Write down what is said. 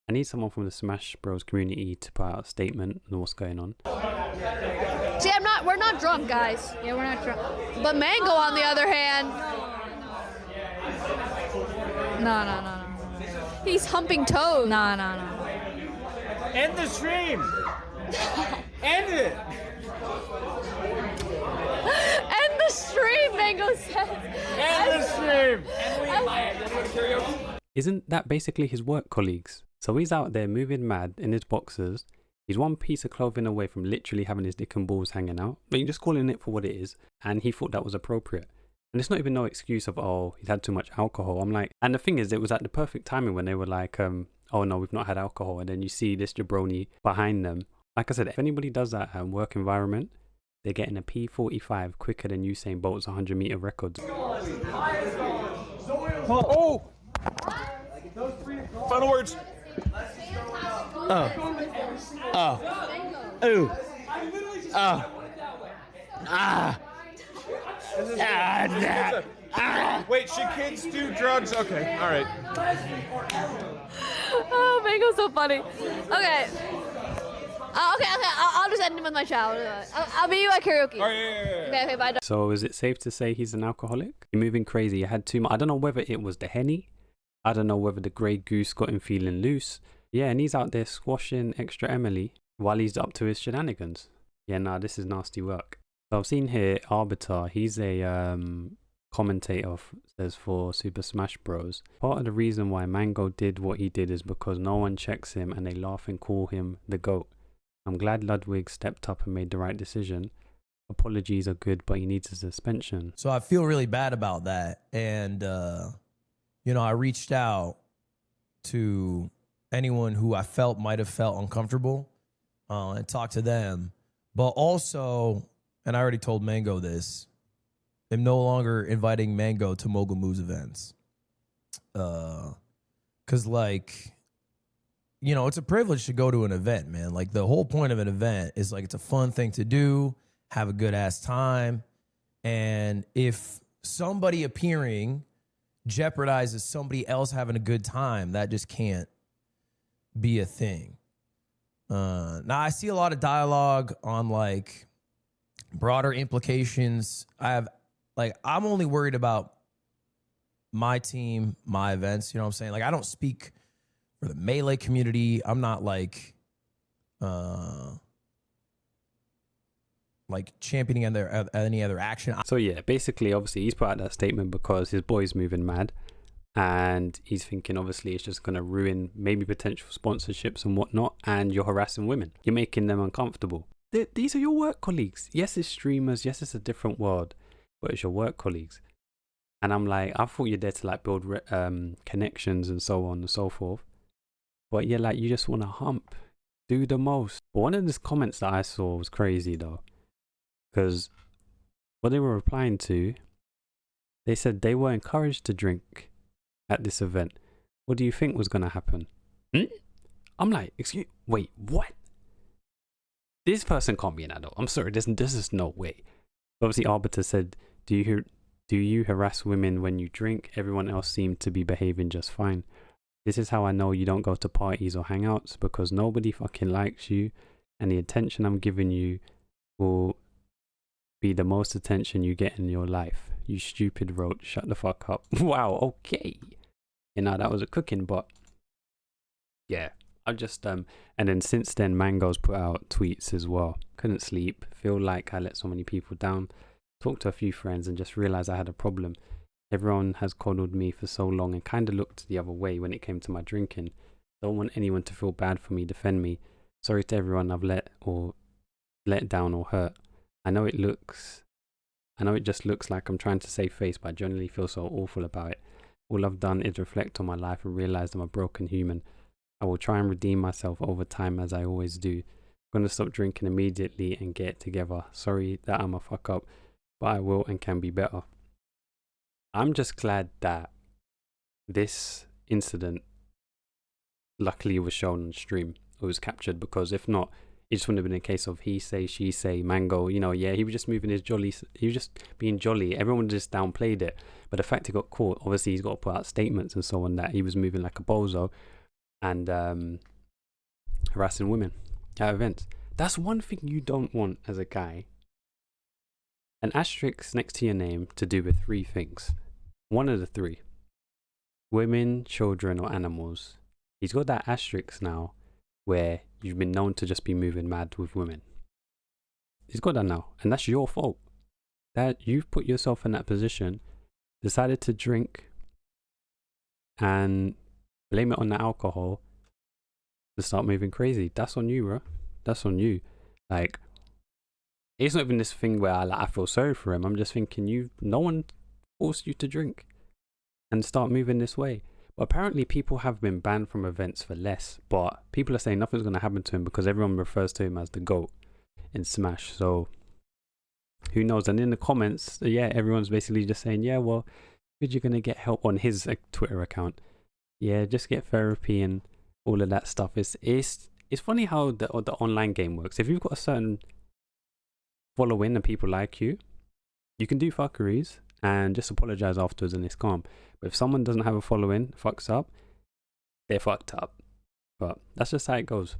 I need someone from the Smash Bros community to put out a statement on what's going on. See, we're not drunk, guys. Yeah, we're not drunk. But Mang0, on the other hand, No. he's humping toes. No. End the stream. End it. End the stream, Mang0 says. End the stream. Isn't that basically his work colleagues? So he's out there moving mad in his boxers. He's one piece of clothing away from literally having his dick and balls hanging out. But you're just calling it for what it is. And he thought that was appropriate. And it's not even no excuse of, oh, he's had too much alcohol. I'm like, and the thing is, it was at the perfect timing when they were like, oh no, we've not had alcohol. And then you see this jabroni behind them. Like I said, if anybody does that work environment, they're getting a P45 quicker than Usain Bolt's 100-meter records. Oh! Final words. Oh. Ooh. Ah. Wait, should kids do drugs? Okay, all right. Oh, Mang0's so funny. Okay. Okay. I'll just end him with my child. I'll be you at karaoke. Oh, yeah. Okay, bye. So is it safe to say he's an alcoholic? You're moving crazy. You had too much. I don't know whether it was the Henny. I don't know whether the Grey Goose got him feeling loose. Yeah, and he's out there squashing extra Emily while he's up to his shenanigans. Yeah, nah, this is nasty work. So I've seen here Arbiter. He's a commentator, says, for Super Smash Bros. Part of the reason why Mang0 did what he did is because no one checks him and they laugh and call him the GOAT. I'm glad Ludwig stepped up and made the right decision. Apologies are good, but he needs a suspension. So I feel really bad about that. And, I reached out to anyone who I felt might have felt uncomfortable and talked to them. But also, and I already told Mang0 this, I'm no longer inviting Mang0 to Mogul Moves events. Because, it's a privilege to go to an event, man. Like, the whole point of an event is, it's a fun thing to do, have a good-ass time. And if somebody appearing jeopardizes somebody else having a good time, that just can't be a thing. Now, I see a lot of dialogue on, broader implications. I'm only worried about my team, my events, you know what I'm saying? I don't speak for the Melee community. I'm not championing any other action. So yeah, basically, obviously, he's put out that statement because his boy's moving mad. And he's thinking, obviously, it's just going to ruin maybe potential sponsorships and whatnot. And you're harassing women. You're making them uncomfortable. These are your work colleagues. Yes, it's streamers. Yes, it's a different world. But it's your work colleagues. And I'm like, I thought you're there to build connections and so on and so forth. But yeah, you just want to hump. Do the most. But one of the comments that I saw was crazy though. Because what they were replying to, they said they were encouraged to drink at this event. What do you think was going to happen? I'm like, wait, what? This person can't be an adult. I'm sorry, this is no way. Obviously, Arbiter said, do you harass women when you drink? Everyone else seemed to be behaving just fine. This is how I know you don't go to parties or hangouts, because nobody fucking likes you, and the attention I'm giving you will be the most attention you get in your life. You stupid roach, shut the fuck up. Wow, okay. That was a cooking, but yeah, I just and then since then Mang0's put out tweets as well. Couldn't sleep, feel like I let so many people down, talked to a few friends and just realized I had a problem. Everyone has coddled me for so long and kind of looked the other way when it came to my drinking. Don't want anyone to feel bad for me, defend me. Sorry to everyone I've let down or hurt. I know it just looks like I'm trying to save face, but I generally feel so awful about it. All I've done is reflect on my life and realize I'm a broken human. I will try and redeem myself over time, as I always do. I'm going to stop drinking immediately and get it together. Sorry that I'm a fuck up, but I will and can be better. I'm just glad that this incident luckily was shown on stream. It was captured, because if not, it just wouldn't have been a case of he say, she say, Mang0, yeah, he was just moving his jolly, he was just being jolly. Everyone just downplayed it. But the fact he got caught, obviously he's got to put out statements and so on that he was moving like a bozo. and harassing women at events. That's one thing you don't want as a guy. An asterisk next to your name to do with 3 things. One of the 3. Women, children, or animals. He's got that asterisk now where you've been known to just be moving mad with women. He's got that now, and that's your fault. That you've put yourself in that position, decided to drink and blame it on the alcohol to start moving crazy. That's on you, bro. That's on you. Like, it's not even this thing where I feel sorry for him. I'm just thinking, no one forced you to drink and start moving this way. But apparently people have been banned from events for less, but people are saying nothing's going to happen to him because everyone refers to him as the GOAT in Smash. So who knows? And in the comments, yeah, everyone's basically just saying, yeah, well, you're going to get help on his Twitter account. Yeah, just get therapy and all of that stuff. It's funny how the online game works. If you've got a certain following and people like you, you can do fuckeries and just apologize afterwards and it's calm. But if someone doesn't have a following, fucks up, they're fucked up. But that's just how it goes.